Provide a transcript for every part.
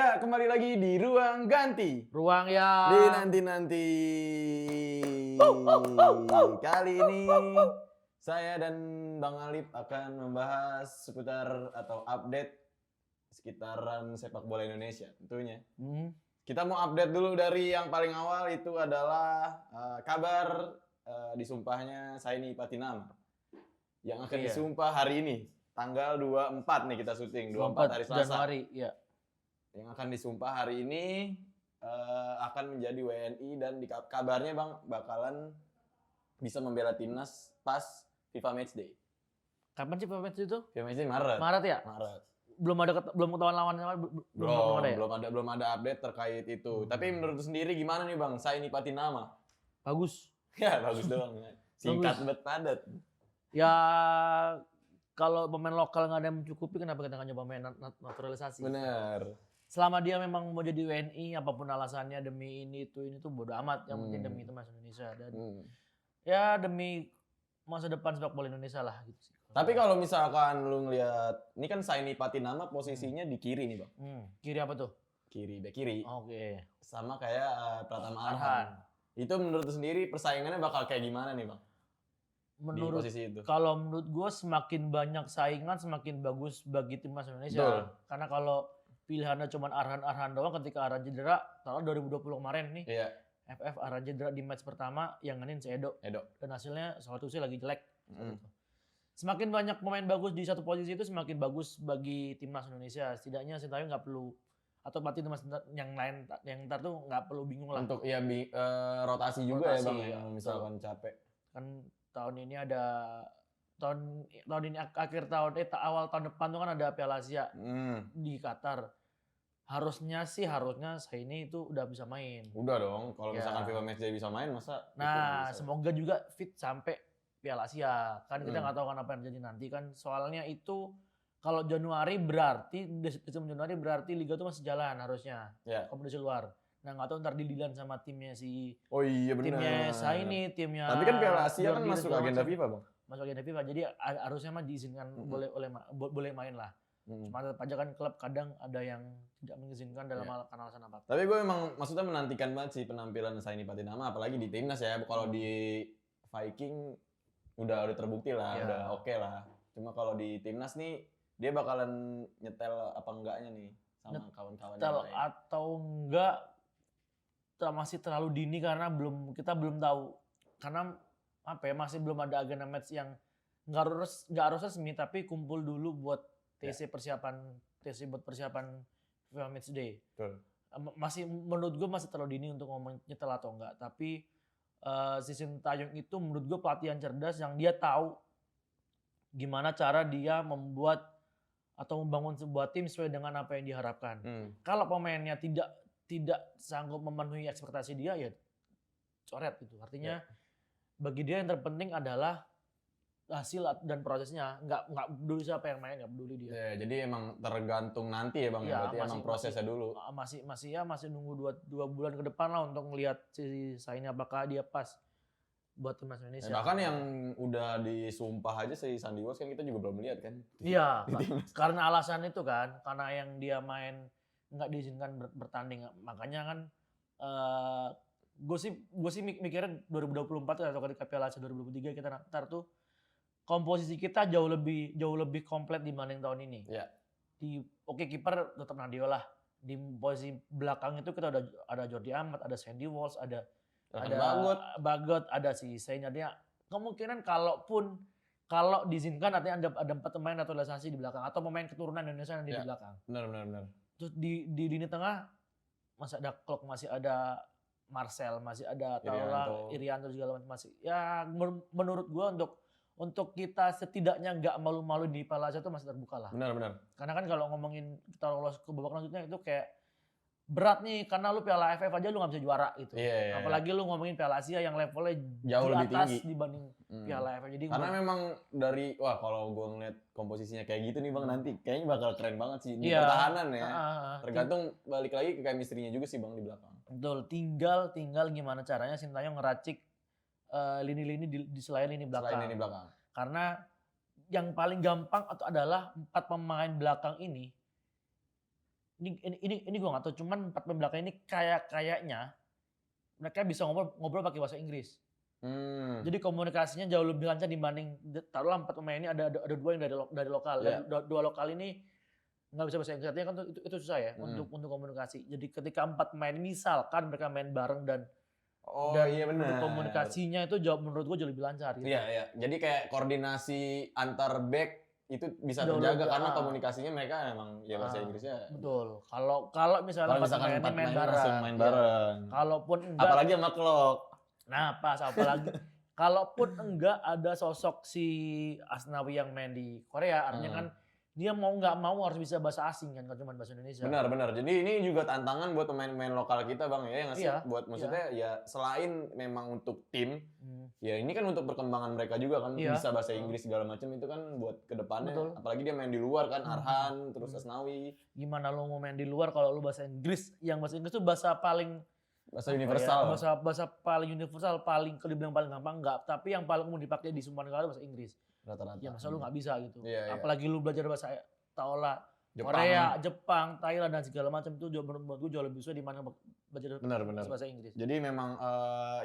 Ya, kembali lagi di Ruang Ganti. Ruang yang Di nanti-nanti. Kali ini saya dan Bang Alip akan membahas seputar atau update sekitaran sepak bola Indonesia tentunya. Kita mau update dulu dari yang paling awal, itu adalah kabar disumpahnya Saini Patinama yang akan disumpah hari ini. Tanggal 24 nih kita syuting, 24 hari Selasa. Januari, ya. Yang akan disumpah hari ini akan menjadi WNI dan kabarnya Bang bakalan bisa membela timnas pas FIFA Matchday. Kapan sih FIFA Matchday itu? FIFA Matchday Maret. Maret ya? Maret. Belum ketahuan lawannya, belum ada update terkait itu. Tapi menurut lu sendiri gimana nih Bang? Saini Patinama. Bagus. Ya, bagus doang. Singkat bet padat. Ya kalau pemain lokal nggak ada yang mencukupi, kenapa kita nggak nyoba main naturalisasi? Bener. Selama dia memang mau jadi WNI, apapun alasannya demi ini itu bodo amat. Yang penting demi timnas Indonesia dan ya demi masa depan sepak bola Indonesia lah gitu sih. Tapi kalau misalkan lu ngelihat, ini kan Saini Patinama posisinya di kiri nih Bang. Kiri apa tuh? Kiri, bek kiri. Oke. Sama kayak Pratama Arhan. Itu menurut lu sendiri persaingannya bakal kayak gimana nih Bang? Menurut, di posisi itu. Kalau menurut gue semakin banyak saingan semakin bagus bagi timnas Indonesia. Betul. Karena kalau pilihannya cuma Arhan doang, ketika Arhan cedera, tahun 2020 kemarin nih. Iya. FF Arhan cedera di match pertama, yang ngenin si Edo. Dan hasilnya suatu sih lagi jelek. Semakin banyak pemain bagus di satu posisi itu semakin bagus bagi timnas Indonesia. Setidaknya Sintayong nggak perlu, atau pelatih timnas yang lain yang ntar tuh nggak perlu bingung lah. Untuk ya rotasi juga ya Bang, yang misalkan capek. Kan tahun ini ada tahun ini akhir tahun awal tahun depan tuh kan ada Piala Asia di Qatar. Harusnya Saini itu udah bisa main. Udah dong, kalau misalkan FIFA Matchday bisa main masa. Nah, semoga juga fit sampai Piala Asia. Kan kita nggak tahu kan apa yang terjadi nanti kan. Soalnya itu kalau Januari berarti Liga tuh masih jalan harusnya. Kompetisi luar. Nah, nggak tahu ntar didilan sama timnya si. Oh iya benar. Timnya Saini, timnya. Tapi kan Piala Asia kan masuk agenda FIFA Bang. Masuk agenda FIFA, jadi harusnya mah diizinkan boleh main lah. Cuma tetap aja kan klub kadang ada yang tidak mengizinkan dalam alasan apa. Tapi gue emang maksudnya menantikan banget sih penampilan Saini Patinama, apalagi di timnas ya. Kalau di Viking udah terbukti lah, udah oke lah. Cuma kalau di timnas nih dia bakalan nyetel apa enggaknya nih sama kawan-kawannya. Nyetel atau enggak masih terlalu dini karena kita belum tahu. Karena apa ya, masih belum ada agenda match yang nggak harus resmi, tapi kumpul dulu buat TC buat persiapan FIFA Matchday. Masih menurut gue masih terlalu dini untuk ngomong nyetel atau enggak. Tapi si Sintayong itu menurut gue pelatihan cerdas yang dia tahu gimana cara dia membuat atau membangun sebuah tim sesuai dengan apa yang diharapkan. Kalau pemainnya tidak sanggup memenuhi ekspektasi dia, ya coret gitu. Artinya bagi dia yang terpenting adalah hasil dan prosesnya, nggak peduli siapa yang main, nggak peduli dia. Jadi emang tergantung nanti ya Bang, berarti emang prosesnya dulu. Masih nunggu 2 bulan ke depan lah untuk melihat si Saini apakah dia pas buat timnas Indonesia. Bahkan yang udah disumpah aja si Sandy Walsh kan kita juga belum lihat kan. Iya, karena alasan itu kan, karena yang dia main nggak diizinkan bertanding, makanya kan gue sih mikirnya 2024 atau ketika Piala Asia 2023 kita ntar tuh komposisi kita jauh lebih komplit dibanding tahun ini. Kiper tetap Nadio lah. Di posisi belakang itu kita ada Jordi Amat, ada Sandy Walsh, ada Bagot, ada si Saini. Artinya kemungkinan kalau diizinkan artinya ada 4 pemain naturalisasi di belakang atau pemain keturunan Indonesia yang di belakang. Benar. Terus di lini tengah masih ada Klok, masih ada Marcel, masih ada Taula, Irianto segala macam masih. Ya menurut gua untuk kita setidaknya nggak malu-malu di Piala Asia itu masih terbuka lah. Benar. Karena kan kalau ngomongin kita lolos ke babak selanjutnya itu kayak berat nih, karena lu Piala AFF aja lu nggak bisa juara gitu. Apalagi lu ngomongin Piala Asia yang levelnya jauh di lebih atas tinggi dibanding Piala AFF. Jadi karena memang kalau gue ngeliat komposisinya kayak gitu nih Bang, nanti kayaknya bakal keren banget sih di pertahanan ya. Tergantung balik lagi ke chemistry-nya juga sih Bang di belakang. Betul, tinggal gimana caranya Sintayong ngeracik lini-lini di selain lini belakang. Karena yang paling gampang adalah 4 pemain belakang ini ini gue nggak tahu, cuman 4 pemain belakang ini kayaknya mereka bisa ngobrol pakai bahasa Inggris. Jadi komunikasinya jauh lebih lancar dibanding taruhlah 4 pemain ini ada 2 yang dari lokal. Dan 2 lokal ini nggak bisa bahasa Inggris, artinya kan itu susah ya untuk komunikasi. Jadi ketika 4 pemain misalkan mereka main bareng dan iya benar. Komunikasinya itu menurut gue jauh lebih lancar gitu. Iya. Jadi kayak koordinasi antar back itu bisa terjaga karena komunikasinya mereka emang ya bahasa Inggrisnya. Betul. Kalau misalnya 4 pemain ini main bareng. Kalaupun enggak, apalagi sama Klok. Nah, apalagi kalaupun enggak ada sosok si Asnawi yang main di Korea, artinya kan dia mau nggak mau harus bisa bahasa asing kan, kalau cuma bahasa Indonesia. Benar. Jadi ini juga tantangan buat pemain-pemain lokal kita Bang ya nggak sih? Buat maksudnya ya selain memang untuk tim, ya ini kan untuk perkembangan mereka juga kan, bisa bahasa Inggris segala macam itu kan buat kedepannya. Betul. Apalagi dia main di luar kan, Arhan, terus Asnawi. Gimana lo mau main di luar kalau lo bahasa Inggris, yang bahasa Inggris tuh bahasa paling universal. Bahasa paling universal, kalau dibilang paling gampang enggak, tapi yang paling umum dipakai di semua negara bahasa Inggris. Rata-rata. Ya masa lu nggak bisa gitu. Apalagi lu belajar bahasa Korea, Jepang, Thailand dan segala macam itu menurut gue jauh lebih susah di mana belajar bahasa Inggris. Jadi memang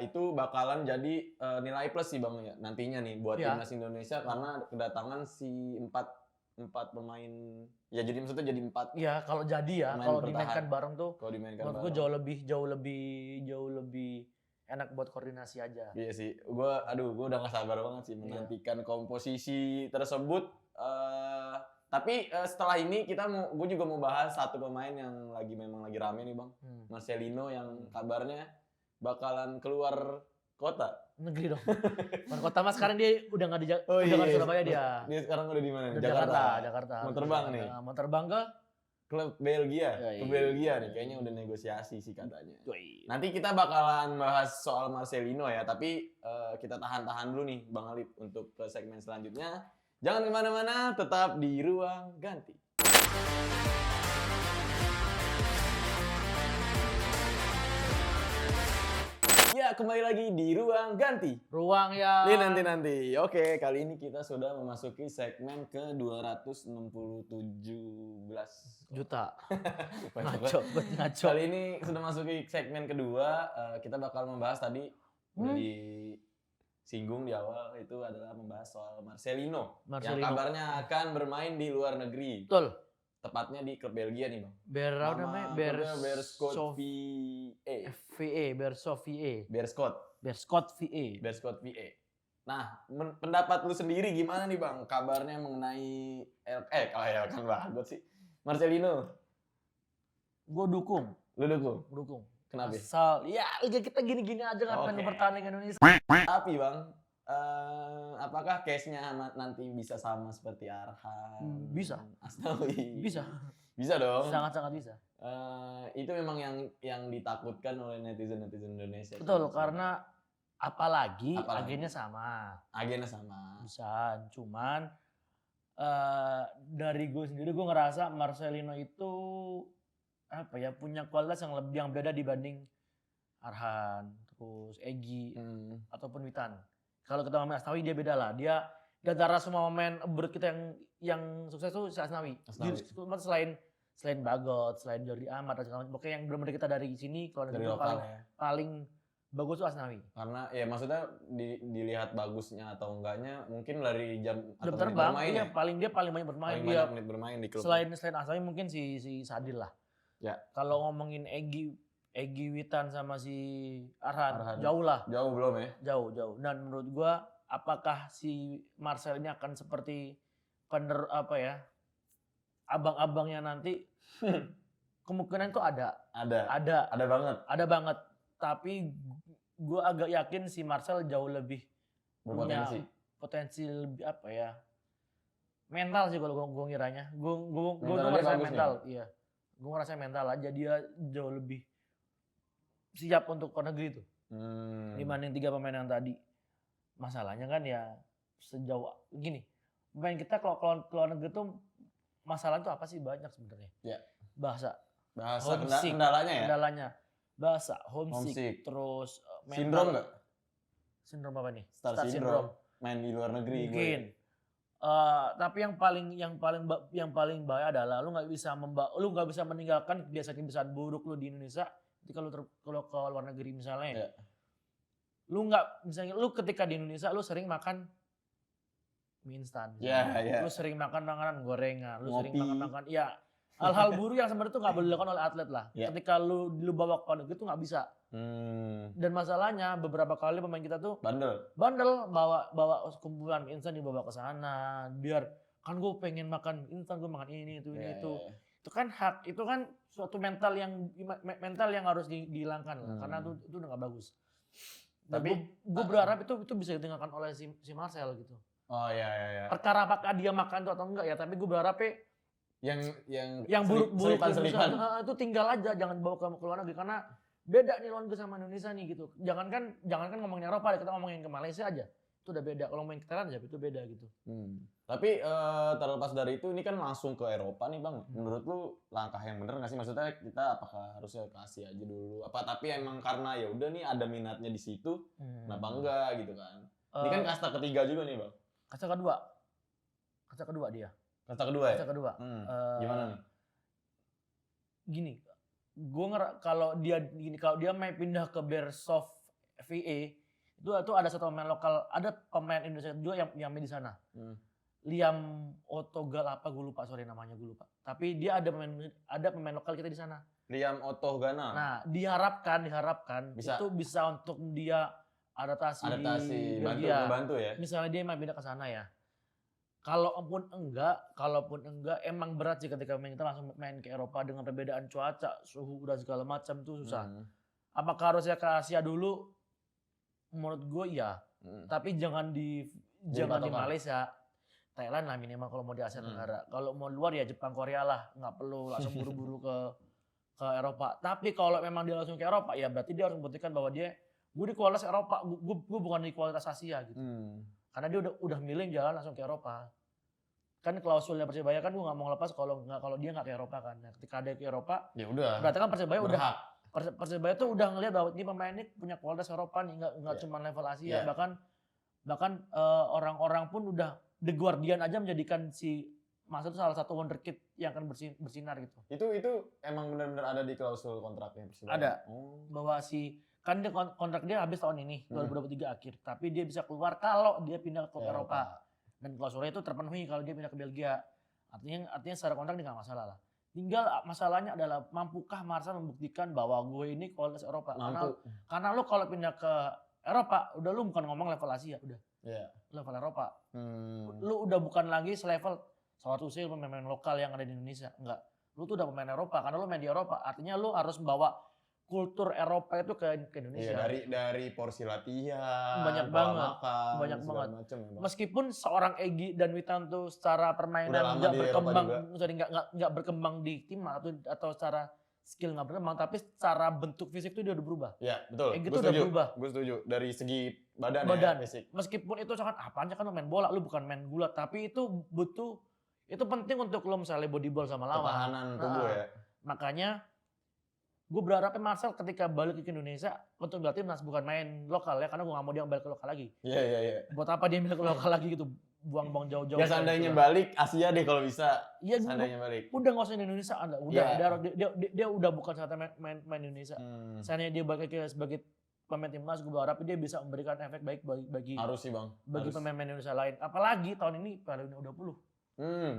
itu bakalan jadi nilai plus sih Bang ya nantinya nih buat timnas Indonesia karena kedatangan si empat pemain, ya jadi maksudnya jadi 4. Iya, kalau jadi ya, kalau dimainkan bareng tuh menurut gue jauh lebih enak buat koordinasi aja. Iya sih, gue udah gak sabar banget sih menantikan komposisi tersebut. Tapi setelah ini gue juga mau bahas satu pemain yang memang lagi rame nih Bang, Marcelino yang kabarnya bakalan keluar kota. Negeri dong. Bukan kota mas, sekarang dia udah nggak di Surabaya dia. Dia sekarang udah di mana? Jakarta. Mau terbang nih. Mau terbang ke klub Belgia. Ke Belgia nih, kayaknya udah negosiasi sih katanya. Nanti kita bakalan bahas soal Marcelino ya, tapi kita tahan-tahan dulu nih Bang Alip untuk ke segmen selanjutnya. Jangan kemana-mana, tetap di Ruang Ganti. Ya, kembali lagi di Ruang Ganti. Ruang yang... Ini nanti. Oke, kali ini kita sudah memasuki segmen ke 267 juta. Ngaco. Kali ini sudah masuki segmen kedua. Kita bakal membahas tadi, udah disinggung di awal, itu adalah membahas soal Marcelino. Yang kabarnya akan bermain di luar negeri. Betul. Tepatnya di klub Belgia nih Bang. Beerschot VA. Nah, pendapat lu sendiri gimana nih Bang? Kabarnya mengenai kan bagus sih. Marcelino. Gue dukung. Lu dukung? Dukung. Kenapa? Asal, ya kita gini-gini aja kan pertandingan Indonesia. Tapi Bang, apakah case-nya nanti bisa sama seperti Arhan? Bisa. Asnawi? Bisa dong. Sangat-sangat bisa. Itu memang yang ditakutkan oleh netizen Indonesia. Betul, karena apalagi agennya sama. Bisa, cuman dari gue sendiri gue ngerasa Marcelino itu punya kualitas yang beda dibanding Arhan, terus Egy ataupun Witan. Kalau kita ngomongin Asnawi dia beda lah. Dia di antara semua pemain abroad kita yang sukses tuh si Asnawi. Selain Bagot, selain Jordi Amat dan segala macam. Pokoknya yang benar-benar kita dari sini kalau dari lokal paling bagus tuh Asnawi. Karena ya maksudnya dilihat bagusnya atau enggaknya mungkin dari jam atau menit bermain ya. Dia paling banyak bermain. Paling banyak menit bermain di klub. Selain Asnawi mungkin si Sadil lah. Ya. Kalau ngomongin Egy Witan sama si Arhan. Jauh lah. Jauh belum ya? Jauh. Dan menurut gua apakah si Marcel ini akan seperti abang-abangnya nanti? Kemungkinan itu ada. Ada banget. Tapi gua agak yakin si Marcel jauh lebih punya potensi lebih mental sih kalau gua ngiranya. Gua ngerasa mental. Iya. Gue ngerasa mental aja dia jauh lebih siap untuk ke negeri tuh dibanding 3 pemain yang tadi. Masalahnya kan ya sejauh gini, pemain kita kalau keluar negeri tuh masalah tuh apa sih? Banyak sebenarnya. Ya. Bahasa kendalanya. Bahasa, homesick. Terus sindrom nggak? Sindrom apa nih? Star syndrome. Main di luar negeri. Mungkin. Tapi yang paling bahaya adalah lu nggak bisa meninggalkan kebiasaan-kebiasaan buruk lu di Indonesia ketika kalau ke luar negeri misalnya. Iya. Misalnya lu ketika di Indonesia lu sering makan mie instan. Iya. Lu sering makan makanan gorengan, lu sering Ngopi. makan ya hal-hal buruk yang sebenarnya itu nggak boleh dilakukan oleh atlet lah. Iya. Ketika lu bawa ke luar negeri itu nggak bisa. Dan masalahnya beberapa kali pemain kita tuh bandel bawa kumpulan mie instan dibawa ke sana biar kan gue pengen makan instan, gue makan ini itu. Itu kan itu kan suatu mental yang harus dihilangkan lah, karena itu udah nggak bagus. Tapi gue berharap itu bisa ditinggalkan oleh si Marcel gitu. Oh iya. Perkara apakah dia makan itu atau enggak ya, tapi gue berharap yang buruk-buruk selipan. itu tinggal aja, jangan bawa ke luar negeri karena beda nih luar negeri sama Indonesia nih gitu. Jangankan ngomongin Eropa, kita ngomongin ke Malaysia aja. Itu udah beda. Kalau main ke Thailand aja itu beda gitu. Tapi terlepas dari itu ini kan langsung ke Eropa nih Bang. Menurut lu langkah yang bener nggak sih? Maksudnya kita apakah harusnya kasih aja dulu? Apa tapi emang karena ya udah nih ada minatnya di situ, kenapa enggak gitu kan? Ini kan kasta ketiga juga nih Bang. Kasta kedua dia. Kasta kedua ya? Kasta kedua. Gimana nih? Gini, kalau dia main pindah ke Beerschot VA itu ada satu pemain lokal, ada pemain Indonesia juga yang main di sana. Liam Otogal apa gue lupa, sorry namanya gue lupa. Tapi dia ada pemain lokal kita di sana. Liam Otogana. Nah, diharapkan Bisa. itu bisa untuk dia adaptasi di bantu ya. Misalnya dia main pindah ke sana ya. Kalaupun enggak emang berat sih ketika kita langsung main ke Eropa dengan perbedaan cuaca, suhu dan segala macam tuh susah. Apakah harusnya ke Asia dulu? Menurut gue ya. Tapi jangan di Malaysia. Thailand lah minimal kalau mau di Asia Tenggara. Kalau mau luar ya Jepang, Korea lah. Nggak perlu langsung buru-buru ke Eropa. Tapi kalau memang dia langsung ke Eropa ya berarti dia harus membuktikan bahwa gue di kualitas Eropa, gue bukan di kualitas Asia gitu. Karena dia udah milih jalan langsung ke Eropa. Kan klausulnya Persebaya kan gue nggak mau lepas kalau dia nggak ke Eropa kan. Nah, ketika dia ke Eropa, ya udah. Berarti kan Persebaya tuh udah ngelihat bahwa ini pemain ini punya kualitas Eropa nih, nggak cuma level Asia. Bahkan orang-orang pun udah The Guardian aja menjadikan si Mas itu salah satu wonderkid yang akan bersinar gitu. Itu emang benar-benar ada di klausul kontraknya Persebaya. Ada. Bahwa kan kontrak dia habis tahun ini 2023 akhir, tapi dia bisa keluar kalau dia pindah ke klub Eropa. Dan klausulnya itu terpenuhi kalau dia pindah ke Belgia. Artinya secara kontrak dia nggak masalah lah. Tinggal masalahnya adalah mampukah Marcel membuktikan bahwa gue ini kualitas Eropa. Karena lo kalau pindah ke Eropa, udah lu bukan ngomong level Asia, udah. Level Eropa. Lu udah bukan lagi selevel salah satu pemain lokal yang ada di Indonesia. Enggak. Lu tuh udah pemain Eropa karena lu main di Eropa. Artinya lu harus membawa kultur Eropa itu ke Indonesia. Iya, dari porsi latihan, banyak banget. Macam, meskipun seorang Egy dan Witanto secara permainan nggak berkembang di tim atau secara skill nggak berkembang, tapi secara bentuk fisik itu dia udah berubah. Iya, betul. Egy itu udah berubah. Gue setuju. Dari segi badan. Fisik. Meskipun itu apaan kan lu main bola, lu bukan main gulat, tapi itu penting untuk lu misalnya bodyball sama lawan. Ketahanan tubuh ya. Makanya gue berharapnya Marcel ketika balik ke Indonesia untuk berarti bukan main lokal ya, karena gue gak mau dia balik ke lokal lagi. Iya. Buat apa dia balik ke lokal lagi gitu, buang-buang jauh-jauh. Ya seandainya balik Asia deh kalau bisa. Iya, seandainya balik. Udah gak usah di Indonesia, dia udah bukan saatnya main Indonesia. Seandainya dia balik sebagai pemain timnas, gue berharap dia bisa memberikan efek baik bagi harus sih Bang. Bagi pemain Indonesia lain. Apalagi tahun ini Piala Dunia U20.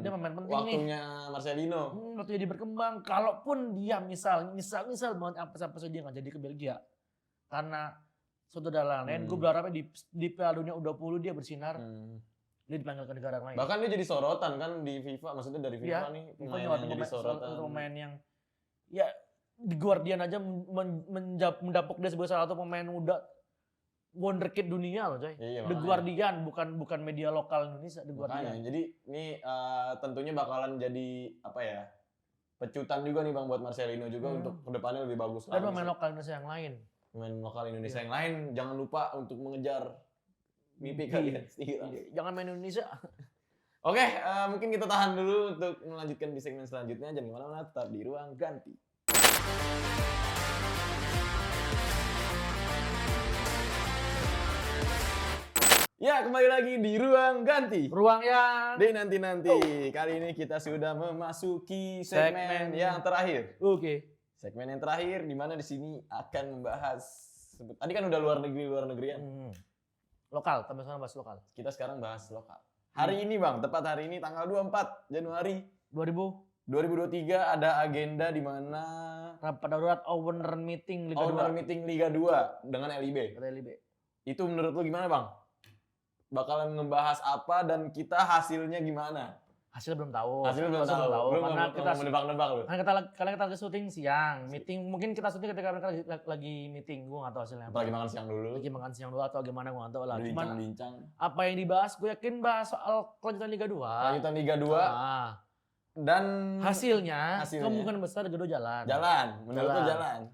Dia pemain penting waktunya Marcelino. Waktunya dia berkembang. Kalaupun dia misal banget apa saja dia nggak jadi ke Belgia, karena suatu dalam lain, gue berharapnya di Piala Dunia U20 dia bersinar. Dia dipanggil ke negara lain. Bahkan dia jadi sorotan kan di FIFA, maksudnya dari FIFA nih pemain yang jadi sorotan. Pemain yang ya di Guardian aja mendapuk dia sebagai salah satu pemain muda wonderkid dunia loh coy. Iya, The Guardian bukan media lokal Indonesia, The Guardian. Jadi ini tentunya bakalan jadi apa ya? Pecutan juga nih Bang buat Marcelino juga untuk kedepannya lebih bagus lagi. Dan pemain lokal Indonesia yang lain. Pemain lokal Indonesia yang lain jangan lupa untuk mengejar mimpi kalian. Jangan main Indonesia. Oke, mungkin kita tahan dulu untuk melanjutkan di segmen selanjutnya. Jangan kemana-mana, tetap di Ruang Ganti. Ya, kembali lagi di Ruang Ganti. Ruang yang Di nanti-nanti. Kali ini kita sudah memasuki segmen yang terakhir. Oke. Segmen yang terakhir di mana di sini akan membahas tadi kan udah luar negerian. Lokal, tambah sana bahas lokal. Kita sekarang bahas lokal. Hari ini Bang, tepat hari ini tanggal 24 Januari 2023 ada agenda di mana rapat darurat owner meeting Liga 2. owner meeting Liga 2 dengan LIB. Itu menurut lu gimana Bang? Bakalan ngebahas apa dan kita hasilnya gimana? Hasilnya belum tahu. Hasilnya belum tahu. Karena kita menebak-nebak lu. karena kita lagi syuting siang, meeting mungkin kita syuting ketika mereka lagi meeting, gua nggak tahu hasilnya. Lagi makan siang dulu. Lagi makan siang dulu atau gimana gua nggak tahu lah. Cuman Bincang. apa yang dibahas, gue yakin bahas soal kelanjutan Liga 2. Kelanjutan Liga 2 dan hasilnya kemungkinan besar Liga 2 jalan. Menurut lu jalan.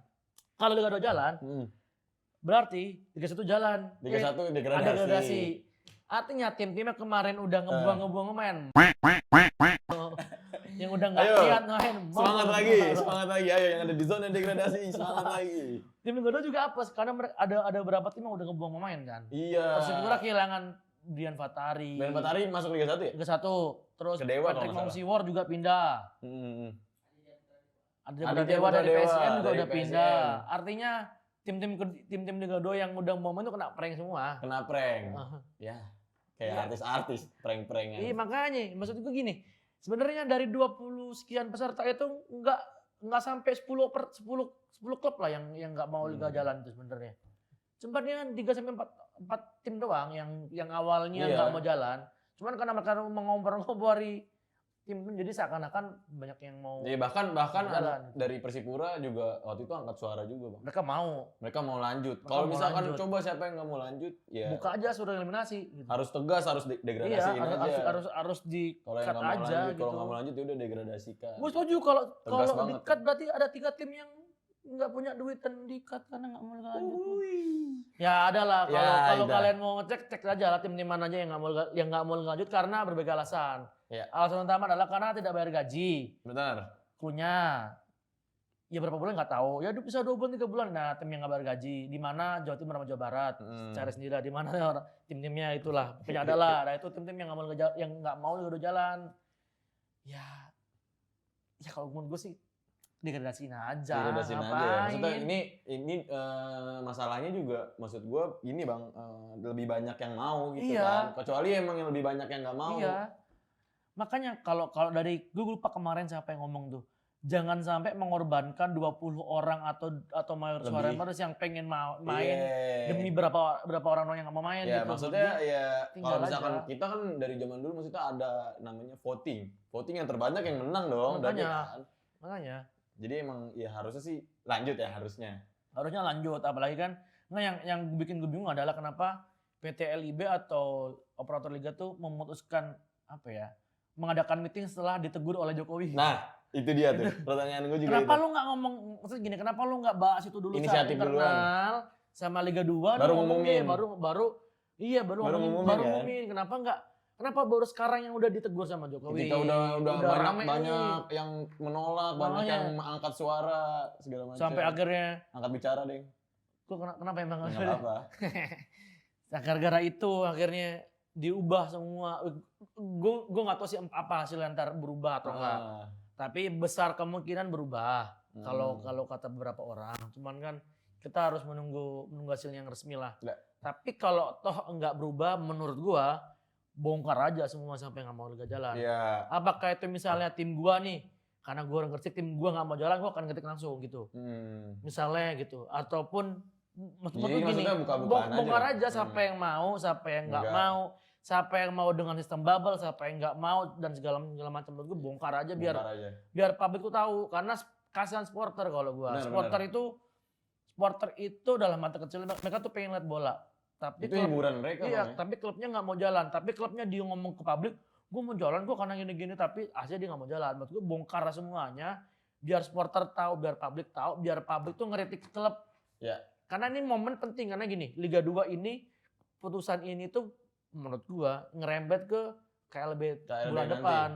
Kalau Liga 2 jalan, berarti Liga 1 jalan. Liga 1 degradasi. Ada degradasi. Artinya tim-timnya kemarin udah ngebuang main. Yang udah nggak lihat main. Semangat lagi. Ayo yang ada di zona degradasi, semangat lagi. Tim Liga 2 juga apes karena ada beberapa tim yang udah ngebuang pemain kan. Iya. Persipura kehilangan Dian Fatari. Dian Fatari masuk Liga 1 ya? Liga 1. Terus Kedewa, Patrick Mongsiwor juga pindah. Ada Dewa dari Dewa PSM juga dari udah PSM. pindah. Artinya tim-tim Liga 2 yang udah mau main tuh kena prank semua. Kena prank. Ya. Kayak artis-artis prank-prankan. Iya makanya, maksud gue gini. Sebenarnya dari 20 sekian peserta itu enggak sampai 10 klub lah yang enggak mau Liga jalan itu sebenarnya. Sempatnya 3 sampai 4 tim doang yang awalnya enggak mau jalan. Cuman karena mereka mengompor-ngompori tim jadi seakan-akan banyak yang mau. Iya bahkan dari Persipura juga waktu itu angkat suara juga Bang. Mereka mau lanjut. Kalau misalkan coba siapa yang nggak mau lanjut, ya buka aja sudah eliminasi. Gitu. Harus tegas, harus degradasiin aja. Harus di kalau yang nggak mau aja. Lanjut, gitu. Kalau nggak mau lanjut ya udah degradasikan. Gue setuju kalau di-cut berarti ada 3 tim yang nggak punya duit dan di-cut karena nggak mau lanjut. Ya ada lah. Kalau kalian mau ngecek, cek aja lah tim mana aja yang nggak mau lanjut karena berbagai alasan. Ya. Alasan utama adalah karena tidak bayar gaji. Benar. Krunya ya berapa bulan nggak tahu. Ya bisa 2 bulan 3 bulan. Nah tim yang nggak bayar gaji di mana Jawa Timur sama Jawa Barat. Cari sendiri di mana tim-timnya itulah. Pokoknya adalah. Nah itu tim-tim yang nggak mau Liga 2 jalan. Ya kalau menurut gue sih degradasiin aja. Maksudnya ini masalahnya juga maksud gue gini Bang, lebih banyak yang mau gitu kan. Kecuali emang yang lebih banyak yang nggak mau. Iya. Makanya kalau dari gue lupa kemarin siapa yang ngomong tuh. Jangan sampai mengorbankan 20 orang atau mayoritas yang pengen main demi berapa orang yang nggak mau main gitu. Maksudnya kalau misalkan aja. Kita kan dari zaman dulu maksudnya ada namanya voting. Voting yang terbanyak yang menang dong. Makanya. Jadi emang ya harusnya sih lanjut ya harusnya. Harusnya lanjut, apalagi kan yang bikin gue bingung adalah kenapa PT LIB atau operator liga tuh memutuskan mengadakan meeting setelah ditegur oleh Jokowi. Nah, itu dia tuh. Pertanyaan gue juga kenapa lu nggak ngomong maksudnya gini, kenapa lu nggak bahas itu dulu inisiatif internal sama Liga 2 baru ngomongin. Baru ngomongin. Kenapa baru sekarang yang udah ditegur sama Jokowi? Kita udah banyak yang menolak, banyak yang angkat suara segala macam. Sampai akhirnya angkat bicara, Deng. Kok kenapa emang enggak apa? Gara-gara itu akhirnya diubah semua. Gue nggak tahu sih apa hasilnya ntar berubah atau enggak. Tapi besar kemungkinan berubah. Kalau kata beberapa orang. Cuman kan kita harus menunggu hasilnya yang resmi lah. Tapi kalau toh enggak berubah, menurut gue bongkar aja semua sampai nggak mau Liga jalan. Apakah itu misalnya tim gue nih, karena gue orang Gresik, tim gue nggak mau jalan, gue akan ngetik langsung gitu. Misalnya gitu. Ataupun gini, bongkar aja siapa yang mau, siapa yang nggak mau. Siapa yang mau dengan sistem bubble, siapa yang nggak mau dan segala macam. Menurut gue bongkar aja biar publik tuh tahu. Karena kasihan supporter kalau gue. Supporter itu dalam mata kecil mereka tuh pengen lihat bola. Tapi itu hiburan mereka. Iya, tapi klubnya nggak mau jalan. Tapi klubnya dia ngomong ke publik, gue mau jalan, gue karena gini-gini. Tapi akhirnya dia nggak mau jalan. Menurut gue bongkar semuanya. Biar supporter tahu, biar publik tahu, biar publik tuh ngeritik klub. Ya. Karena ini momen penting karena gini, Liga 2 ini putusan ini tuh menurut gua ngerembet ke KLB bulan nanti. Depan.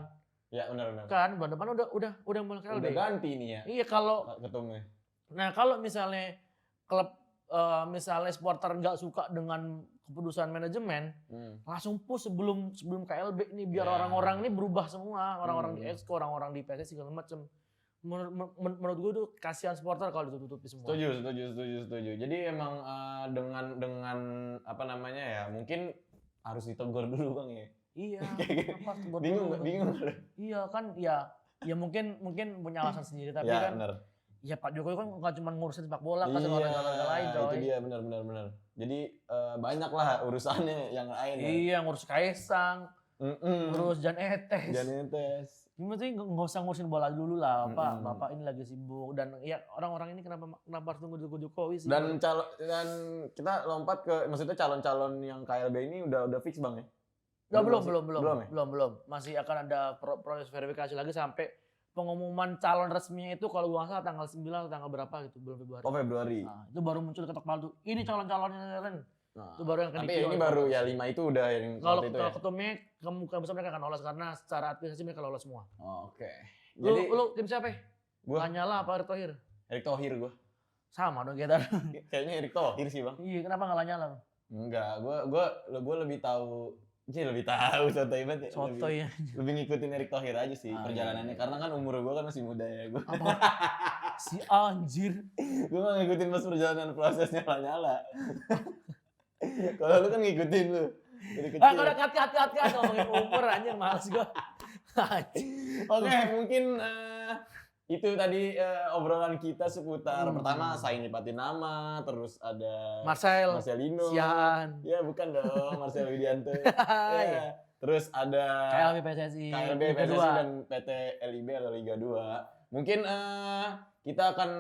Ya benar. Kan bulan depan udah mulai KLB. Udah ganti nih ya. Iya kalau ketumnya. Nah, kalau misalnya klub misalnya supporter nggak suka dengan keputusan manajemen, langsung push sebelum KLB nih biar orang-orang ini berubah semua, orang-orang di Exco, orang-orang di PSSI segala macam. Menurut gue tuh kasihan supporter kalau ditutupi semua. Setuju. Jadi emang dengan apa namanya ya, mungkin harus ditegur dulu Bang ya. Iya. Bingung. Iya kan ya mungkin punya alasan sendiri tapi ya, kan bener. Ya Pak Jokowi kan nggak cuma ngurusin sepak bola kan sama olahraga lain coy. Itu dia benar. Jadi banyak lah urusannya yang lain. Iya, ngurus Kaisang, ngurus Jan Etes. Gimana sih nggak usah ngurusin bola dulu lah, Bapak ini lagi sibuk dan ya orang-orang ini kenapa harus tunggu Jokowi sih? Dan kita lompat ke maksudnya calon-calon yang KLB ini udah fix Bang ya? Belum. Masih akan ada proses verifikasi lagi sampai pengumuman calon resminya itu kalau gua nggak salah tanggal 9 atau tanggal berapa gitu, bulan Februari. Oh, Februari. Nah, itu baru muncul ketok palu tuh. Ini calon-calonnya kan. Nah, itu baru yang tapi ini baru ya 5 itu udah yang kalau itu ya. ketumnya kemungkinan besar mereka akan lolos karena secara administrasi mereka lolos semua. Oke. Jadi lu tim siapa? Gua Lanyala apa Erick Thohir? Erick Thohir gua. Sama dong kita. Kayaknya Erick Thohir sih, Bang. Iya, kenapa enggak Lanyala? Enggak, gua lebih tahu sotoy banget ya. Sotoy ya. Lebih ngikutin Erick Thohir aja sih perjalanannya karena kan umur gua kan masih muda ya. Gua si anjir. Gua nggak ngikutin pas perjalanan prosesnya Lanyala. Kalau lu kan ngikutin lu. Dari kecil. Udah hati-hati ngomongin umur anjir males gua. Oke, mungkin itu tadi obrolan kita seputar pertama Saini Patinama, terus ada Marcelino. Sian. Ya bukan dong, Marcel Widianto. Ya. Terus ada KLB PSSI dan PT LIB atau Liga 2. Mungkin kita akan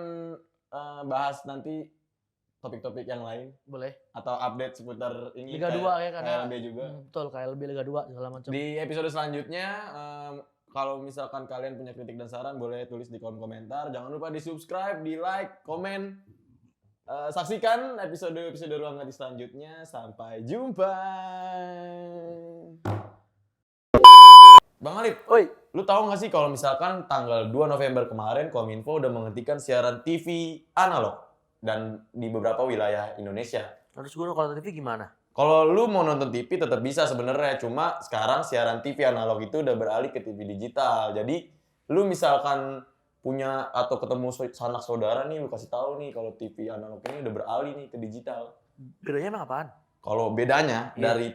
bahas nanti topik-topik yang lain. Boleh. Atau update seputar ini Liga 2 ya kan. KLB juga. Betul, KLB Liga 2 segala macam. Di episode selanjutnya kalau misalkan kalian punya kritik dan saran boleh tulis di kolom komentar. Jangan lupa di-subscribe, di-like, komen. Saksikan episode Ruang Hati selanjutnya. Sampai jumpa. Bang Alip, lu tahu nggak sih kalau misalkan tanggal 2 November kemarin Kominfo udah menghentikan siaran TV analog dan di beberapa wilayah Indonesia. Terus gue kalau TV gimana? Kalau lu mau nonton TV tetap bisa sebenarnya, cuma sekarang siaran TV analog itu udah beralih ke TV digital. Jadi lu misalkan punya atau ketemu sanak saudara nih, lu kasih tahu nih kalau TV analog ini udah beralih nih ke digital. Bedanya emang apaan? Kalau bedanya dari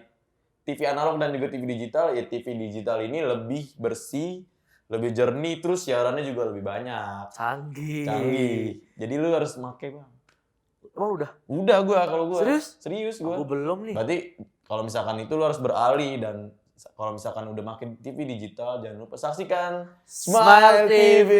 TV analog dan juga TV digital, ya TV digital ini lebih bersih, lebih jernih, terus siarannya juga lebih banyak. Canggih. Jadi lu harus pakai Bang. Emang udah? Udah kalau gua. Serius gua. Aku belum nih. Berarti kalau misalkan itu lu harus beralih dan kalau misalkan udah makin TV digital jangan lupa saksikan Smile TV.